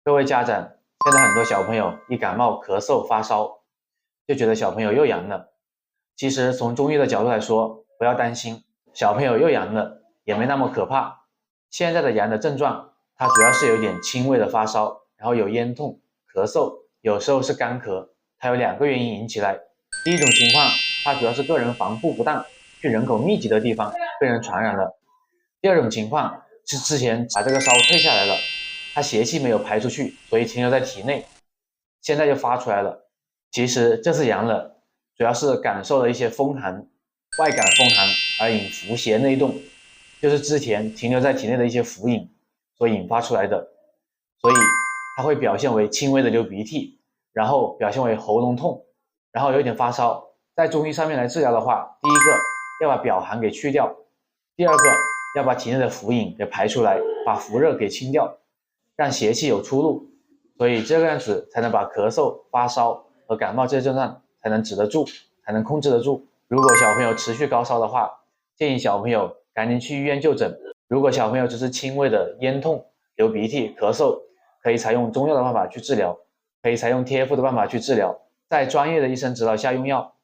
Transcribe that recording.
各位家长，现在很多小朋友一感冒、咳嗽、发烧，就觉得小朋友又阳了。其实从中医的角度来说，不要担心，小朋友又阳了也没那么可怕。现在的阳的症状，它主要是有点轻微的发烧，然后有咽痛、咳嗽，有时候是干咳，它有2个原因引起来。第一种情况，它主要是个人防护不当，去人口密集的地方被人传染了。第二种情况是之前把这个烧退下来了，它邪气没有排出去，所以停留在体内，现在就发出来了。其实这是阳了，主要是感受了一些风寒，外感风寒而引伏邪内动，就是之前停留在体内的一些伏饮所引发出来的，所以它会表现为轻微的流鼻涕，然后表现为喉咙痛，然后有点发烧。在中医上面来治疗的话，第一个要把表寒给去掉，第二个要把体内的伏饮给排出来，把伏热给清掉，让邪气有出路，所以这个样子才能把咳嗽、发烧和感冒这些症状才能止得住，才能控制得住。如果小朋友持续高烧的话，建议小朋友赶紧去医院就诊。如果小朋友只是轻微的咽痛、流鼻涕、咳嗽，可以采用中药的办法去治疗，可以采用贴敷的办法去治疗，在专业的医生指导下用药。